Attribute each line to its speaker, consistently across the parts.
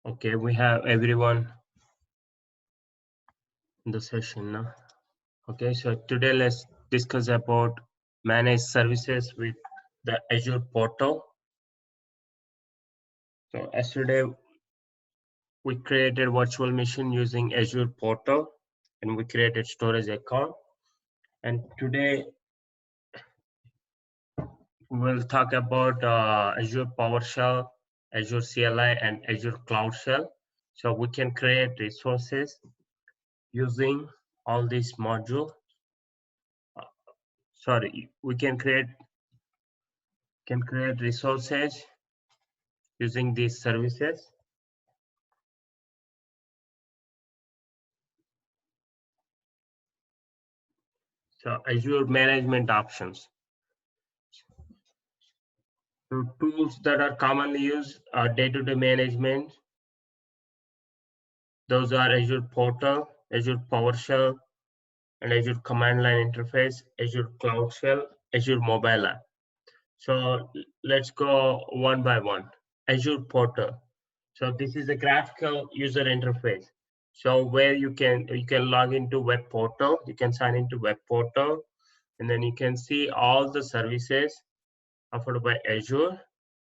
Speaker 1: Okay, we have everyone in the session now. Okay, so today let's discuss about managed services with the Azure Portal. So yesterday we created virtual machine using Azure Portal and we created storage account. And today we'll talk about Azure PowerShell, Azure CLI, and Azure Cloud Shell. So we can create resources using all these modules. Sorry, we can create resources using these services. So Azure management options. So tools that are commonly used are day-to-day management. Those are Azure Portal, Azure PowerShell, and Azure Command Line Interface, Azure Cloud Shell, Azure Mobile App. So let's go one by one. Azure Portal. So this is a graphical user interface. So where you can log into web portal, you can sign into web portal, and then you can see all the services offered by Azure,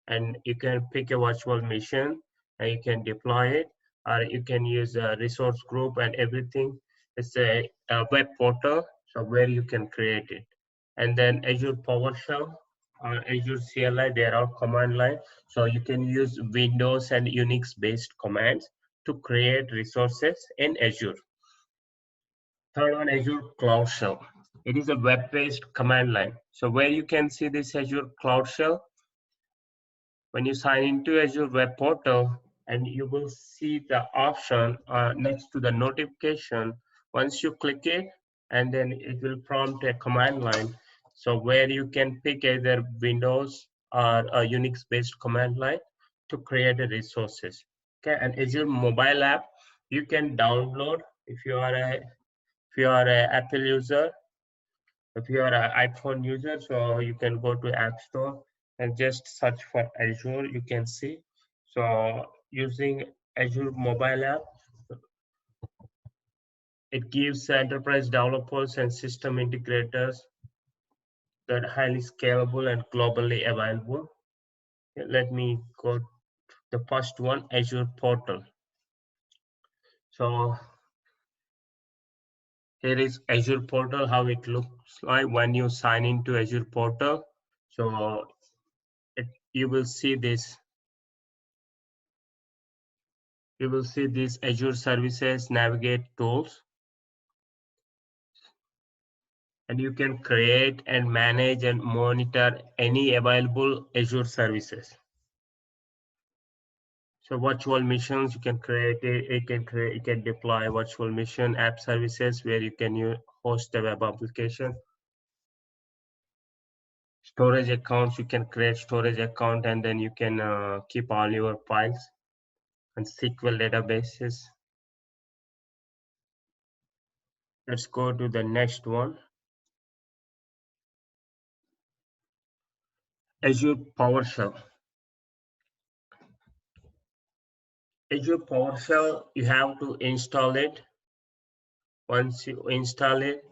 Speaker 1: and you can pick a virtual machine and you can deploy it, or you can use a resource group and everything. It's a web portal, so where you can create it. And then Azure PowerShell or Azure CLI, they are all command line. So you can use Windows and Unix based commands to create resources in Azure. Third one, Azure Cloud Shell. It is a web-based command line. So where you can see this Azure Cloud Shell, when you sign into Azure Web Portal, and you will see the option next to the notification. Once you click it, and then it will prompt a command line. So where you can pick either Windows or a Unix-based command line to create the resources. Okay, and Azure mobile app, you can download if you are a Apple user. If you are an iPhone user, so you can go to App Store and just search for Azure. You can see. So using Azure mobile app, it gives enterprise developers and system integrators that are highly scalable and globally available. Let me go to the first one, Azure Portal. So here is Azure Portal, how it looks like when you sign into Azure Portal. So you will see this. You will see these Azure Services Navigate tools. And you can create and manage and monitor any available Azure services. So virtual missions, you can create it. You can deploy virtual mission app services where you can host a web application. Storage accounts, you can create storage account and then you can keep all your files and SQL databases. Let's go to the next one. Azure PowerShell. Azure PowerShell, you have to install it. Once you install it,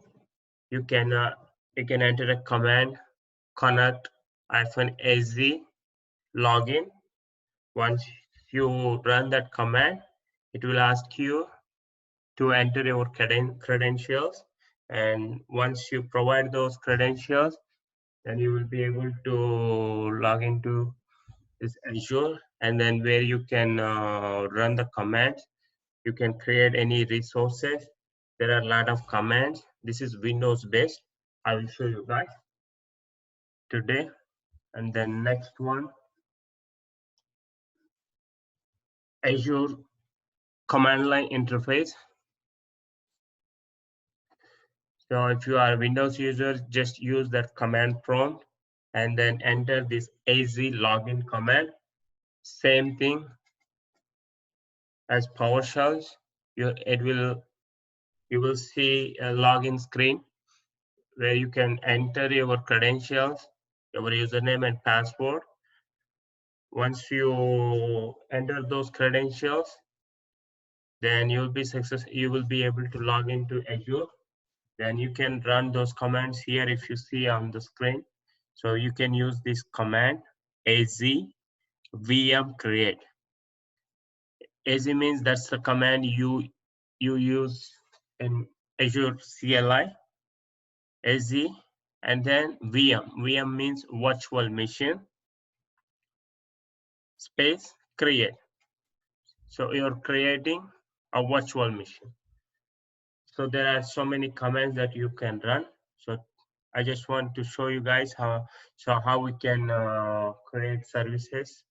Speaker 1: you can enter a command connect-az login. Once you run that command, it will ask you to enter your credentials, and once you provide those credentials, then you will be able to log into this Azure, and then where you can run the commands. You can create any resources. There are a lot of commands. This is Windows based. I will show you guys today. And then next one, Azure command line interface. So if you are a Windows user, just use that command prompt and then enter this AZ login command. Same thing as PowerShell. You will see a login screen where you can enter your credentials, your username and password. Once you enter those credentials, then you will be able to log into Azure. Then you can run those commands here if you see on the screen. So you can use this command az vm create. Az means that's the command you use in Azure CLI. Az, and then vm means virtual machine space create. So you're creating a virtual machine. So there are so many commands that you can run. So I just want to show you guys how we can create services,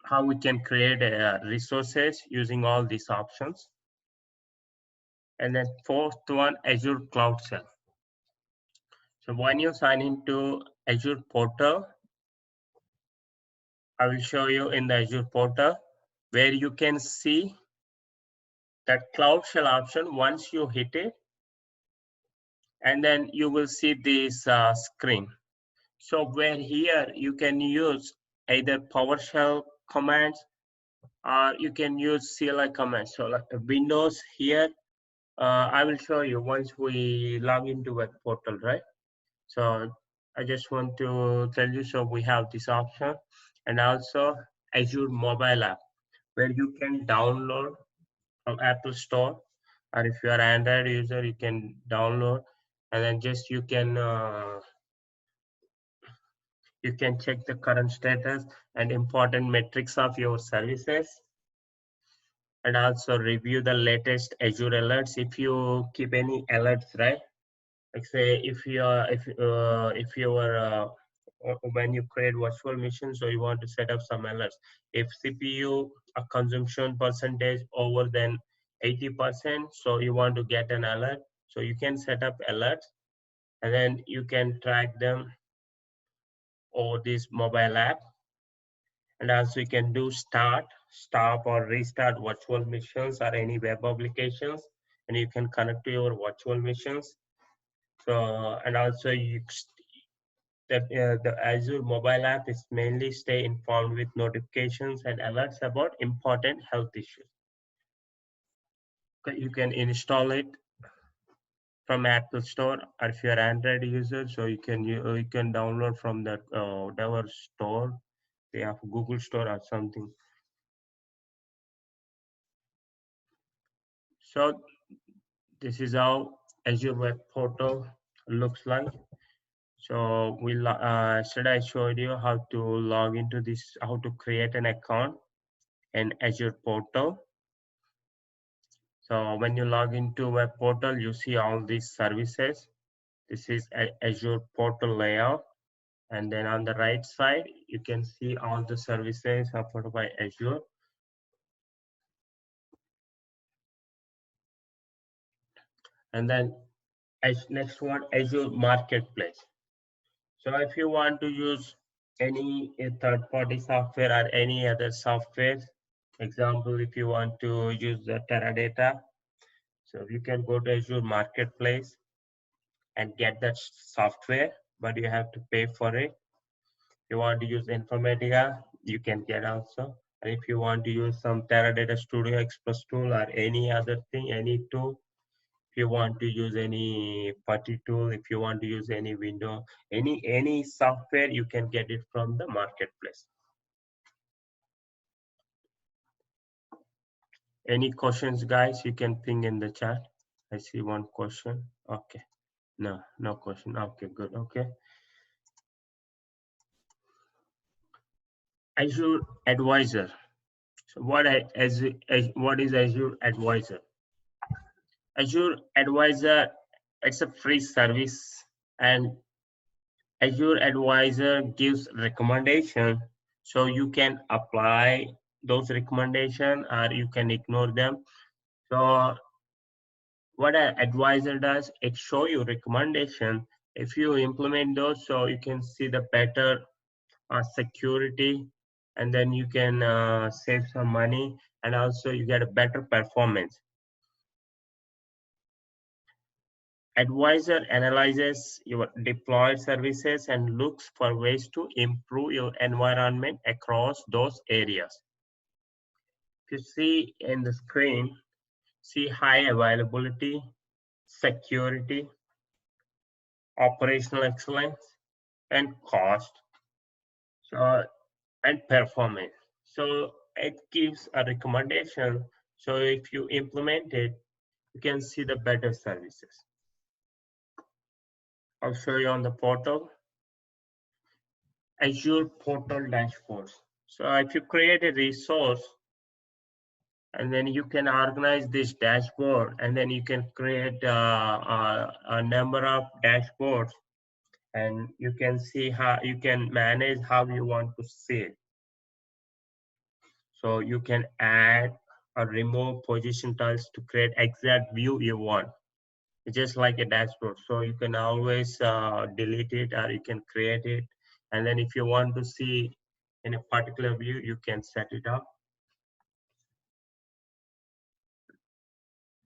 Speaker 1: how we can create resources using all these options. And then fourth one, Azure Cloud Shell. So when you sign into Azure Portal, I will show you in the Azure Portal where you can see that Cloud Shell option. Once you hit it, and then you will see this screen. So where here you can use either PowerShell commands or you can use CLI commands. So like Windows here, I will show you once we log into web portal, right? So I just want to tell you, so we have this option, and also Azure mobile app where you can download from Apple Store, or if you are Android user, you can download, and then just you can check the current status and important metrics of your services, and also review the latest Azure alerts. If you keep any alerts, right? Like say if you are if you are when you create virtual machines, so you want to set up some alerts. If CPU consumption percentage over than 80%, so you want to get an alert, so you can set up alerts, and then you can track them over this mobile app. And also you can do start, stop, or restart virtual machines or any web applications, and you can connect to your virtual machines. So and also the Azure mobile app is mainly stay informed with notifications and alerts about important health issues. Okay, you can install it from Apple Store, or if you're an Android user, so you can download from that whatever store they have, Google Store or something. So this is how Azure Web Portal looks like. So yesterday I showed you how to log into this, how to create an account in Azure Portal. So when you log into Web Portal, you see all these services. This is Azure Portal layout. And then on the right side, you can see all the services supported by Azure. And then next one, Azure Marketplace. So if you want to use any third-party software or any other software, example, if you want to use the Teradata, so you can go to Azure Marketplace and get that software, but you have to pay for it. If you want to use Informatica, you can get also. And if you want to use some Teradata Studio Express tool or any other thing, any tool, if you want to use any putty tool, if you want to use any window, any software, you can get it from the marketplace. Any questions, guys? You can ping in the chat. I see one question. Okay. No question. Okay, good. Okay. Azure Advisor. So what is Azure Advisor? Azure Advisor, it's a free service, and Azure Advisor gives recommendation, so you can apply those recommendations or you can ignore them. So what an advisor does, it show you recommendation. If you implement those, so you can see the better security, and then you can save some money, and also you get a better performance. Advisor analyzes your deployed services and looks for ways to improve your environment across those areas. you see in the screen, see high availability, security, operational excellence, and cost, so and performance. So it gives a recommendation. So if you implement it, you can see the better services. I'll show you on the portal. Azure Portal dashboards. So if you create a resource, and then you can organize this dashboard, and then you can create a number of dashboards, and you can see how you can manage how you want to see it. So you can add or remove position tiles to create exact view you want. It's just like a dashboard. So you can always delete it, or you can create it. And then if you want to see in a particular view, you can set it up.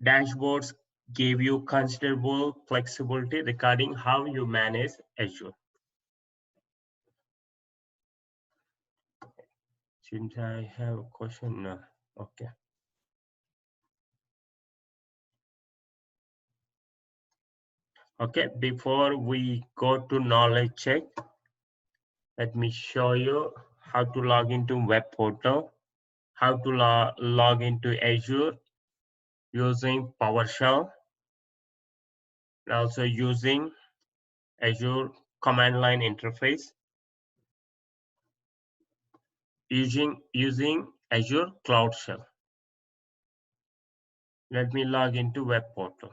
Speaker 1: Dashboards give you considerable flexibility regarding how you manage Azure. Since I have a question, no. Okay. Okay, before we go to knowledge check, let me show you how to log into web portal, how to log into Azure using PowerShell, and also using Azure command line interface, using Azure Cloud Shell. Let me log into web portal.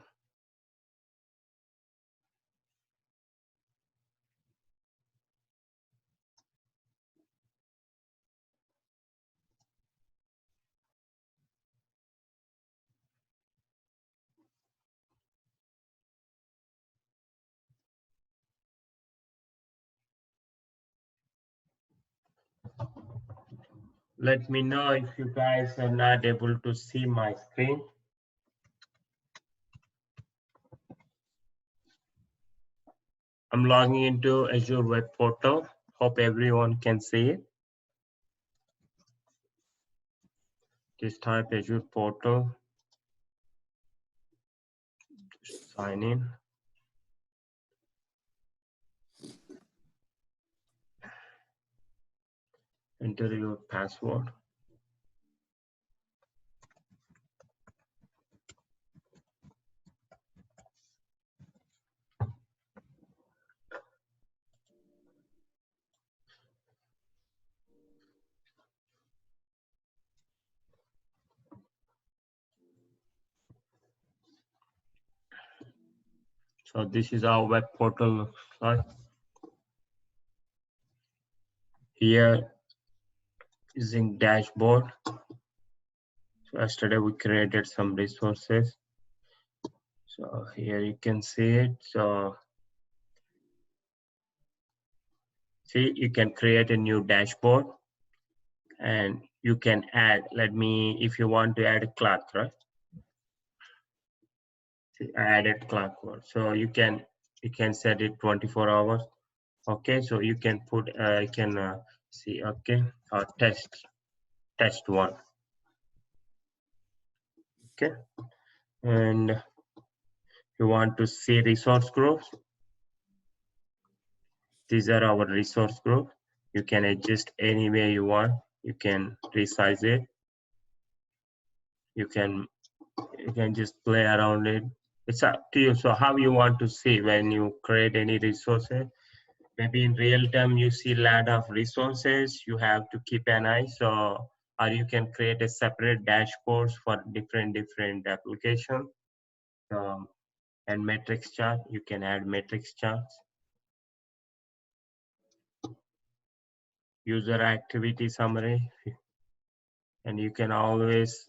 Speaker 1: Let me know if you guys are not able to see my screen. I'm logging into Azure web portal. Hope everyone can see it. Just type Azure portal, sign in. Enter your password. So this is our web portal looks like. Here is in dashboard. So yesterday we created some resources. So here you can see it. So see, you can create a new dashboard, and you can add, if you want to add a clock, right? See, added clock word. So you can set it 24 hours. Okay, so you can put, see, okay, test one. Okay, and you want to see resource groups. These are our resource group. You can adjust any way you want. You can resize it. You can just play around it. It's up to you. So how you want to see when you create any resources. Maybe in real time you see a lot of resources. You have to keep an eye. So or you can create a separate dashboards for different applications. And matrix chart. You can add matrix charts. User activity summary, and you can always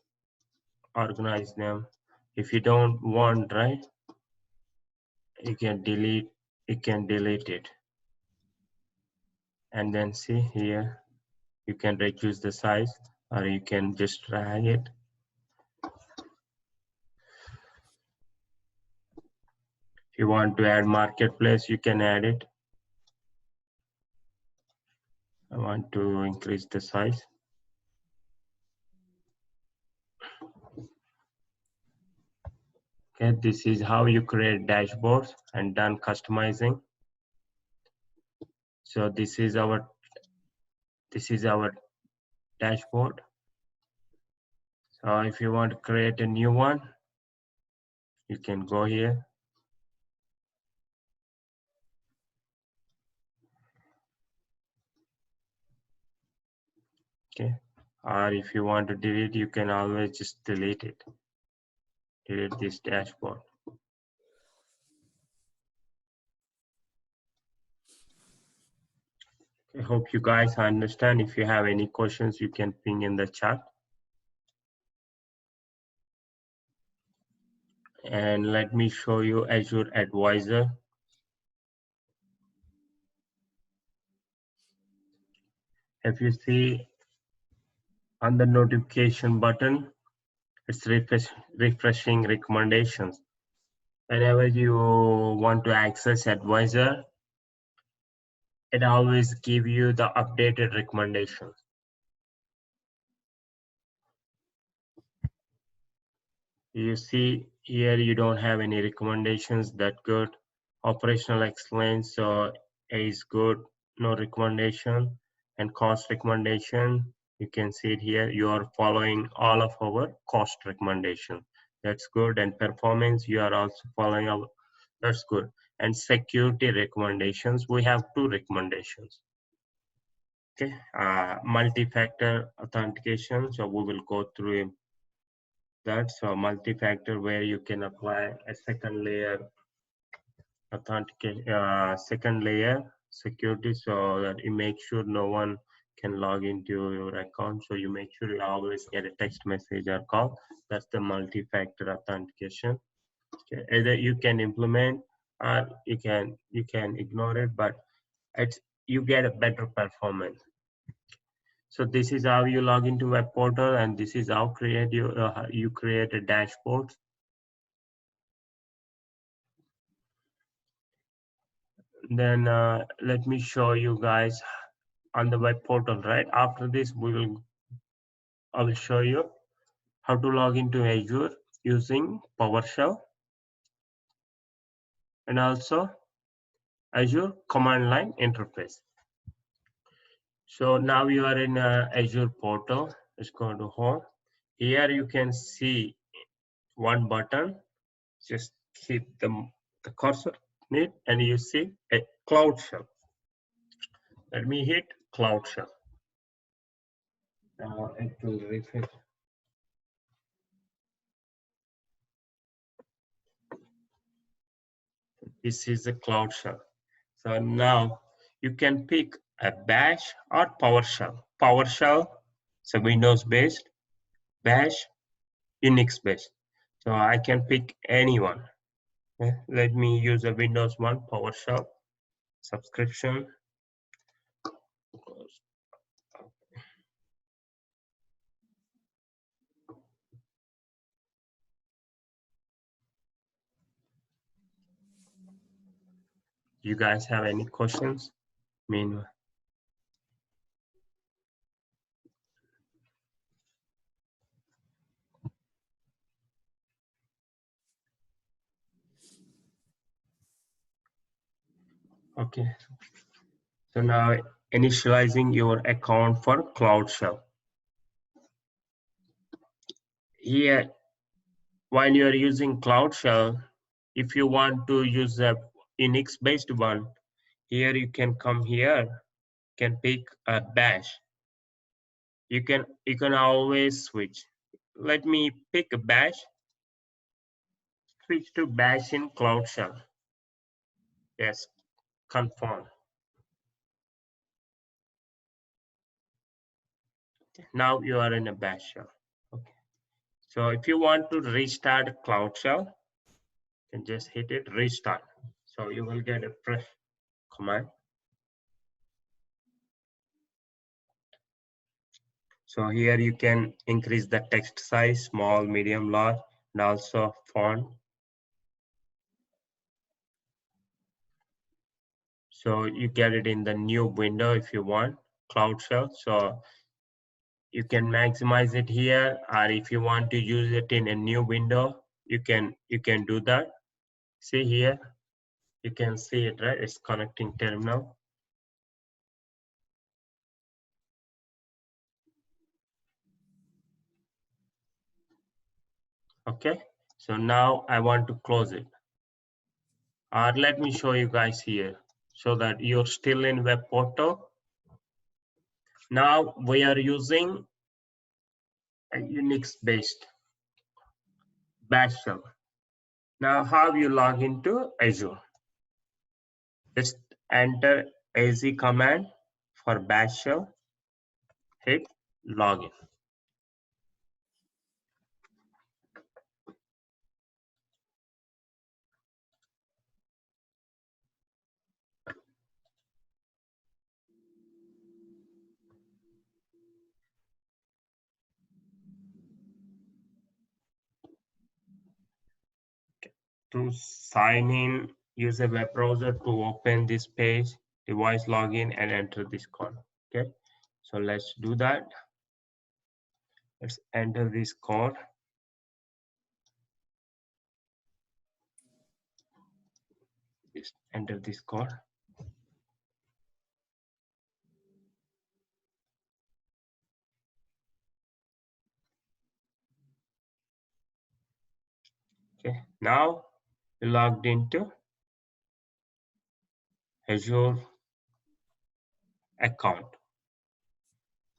Speaker 1: organize them. If you don't want, right, you can delete it. And then see here, you can reduce the size, or you can just drag it. If you want to add marketplace, you can add it. I want to increase the size. Okay, this is how you create dashboards and done customizing. So this is our dashboard. So if you want to create a new one, you can go here. Okay, or if you want to delete, you can always just delete it. Delete this dashboard. I hope you guys understand. If you have any questions, you can ping in the chat. And let me show you Azure Advisor. If you see on the notification button, it's refreshing recommendations. Whenever you want to access Advisor, it always give you the updated recommendations. You see here you don't have any recommendations that good. Operational excellence is good, no recommendation. And cost recommendation, you can see it here. You are following all of our cost recommendation. That's good. And performance, you are also following our, that's good. And security recommendations, we have 2 recommendations. Okay, multi-factor authentication. So we will go through that's a multi-factor where you can apply a second layer authentication, second layer security, so that you make sure no one can log into your account. So you make sure you always get a text message or call. That's the multi-factor authentication. Okay. Either you can implement or you can ignore it, but it's you get a better performance. So this is how you log into web portal, and this is how you create a dashboard. Then let me show you guys on the web portal. Right after this, I will show you how to log into Azure using PowerShell and also Azure command line interface. So now you are in Azure Portal. Let's go to Home. Here you can see one button. Just hit the cursor in it, and you see a Cloud Shell. Let me hit Cloud Shell. Now it will refresh. This is a Cloud Shell. So now you can pick a Bash or PowerShell. PowerShell, so Windows based, Bash, Unix based. So I can pick anyone. Okay. Let me use a Windows 1 PowerShell subscription. You guys have any questions? Meanwhile. Okay. So now initializing your account for Cloud Shell. Here, while you are using Cloud Shell, if you want to use a Unix based one, here you can come here, can pick a Bash. You can always switch. Let me pick a Bash, switch to Bash in Cloud Shell. Yes, confirm. Now you are in a Bash shell. Okay. So if you want to restart Cloud Shell, you can just hit it restart. So you will get a fresh command. So here you can increase the text size, small, medium, large, and also font. So you get it in the new window if you want, Cloud Shell. So you can maximize it here, or if you want to use it in a new window, you can do that. See here, you can see it, right? It's connecting terminal. Okay, so now I want to close it. Or let me show you guys here so that you're still in web portal. Now we are using a Unix based bash shell. Now how you log into Azure? Just enter az command for bash shell, hit login. To sign in, use a web browser to open this page, device login, and enter this code. Okay, so let's do that. Let's enter this code. Just enter this code. Okay, now you logged into Azure account.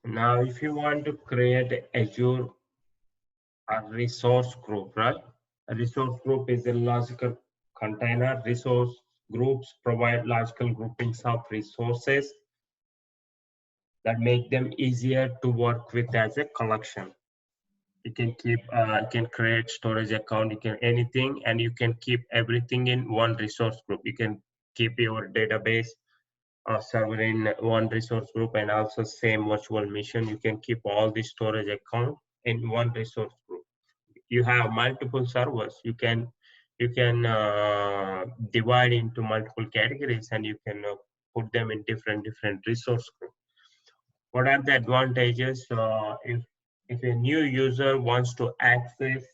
Speaker 1: Now, if you want to create Azure a resource group, right? A resource group is a logical container. Resource groups provide logical groupings of resources that make them easier to work with as a collection. You can keep, you can create storage account, you can anything, and you can keep everything in one resource group. You can keep your database server in one resource group, and also same virtual machine. You can keep all the storage account in one resource group. You have multiple servers. You can divide into multiple categories, and you can put them in different resource groups. What are the advantages? If a new user wants to access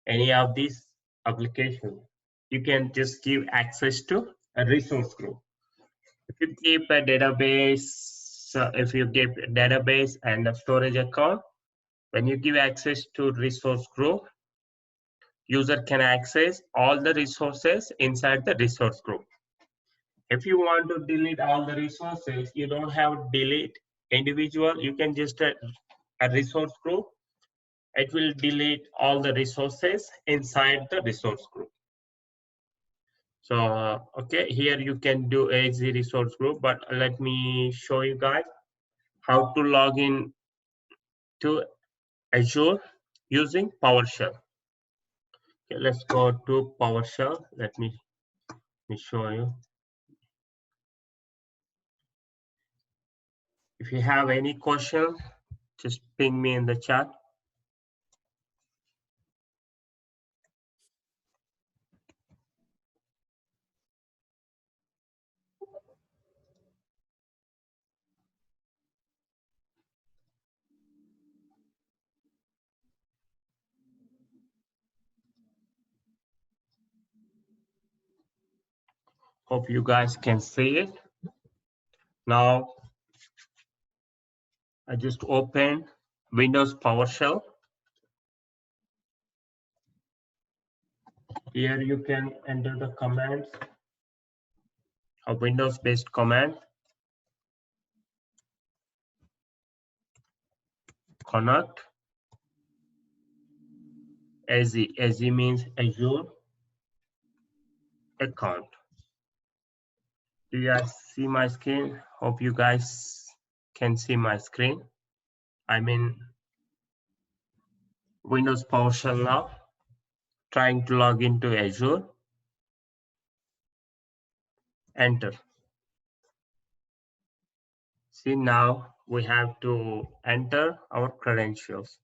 Speaker 1: any of these applications, you can just give access to a resource group. If you keep a database, if you give a database and a storage account, when you give access to resource group, user can access all the resources inside the resource group. If you want to delete all the resources, you don't have to delete individual. You can just a resource group. It will delete all the resources inside the resource group. So, okay, here you can do a resource group, but let me show you guys how to log in to Azure using PowerShell. Okay, let's go to PowerShell. Let me show you. If you have any question, just ping me in the chat. Hope you guys can see it. Now, I just opened Windows PowerShell. Here you can enter the commands, a Windows-based command. Connect. AZ means Azure account. Do you guys see my screen? Hope you guys can see my screen. I'm in Windows PowerShell now, trying to log into Azure. Enter. See, now we have to enter our credentials.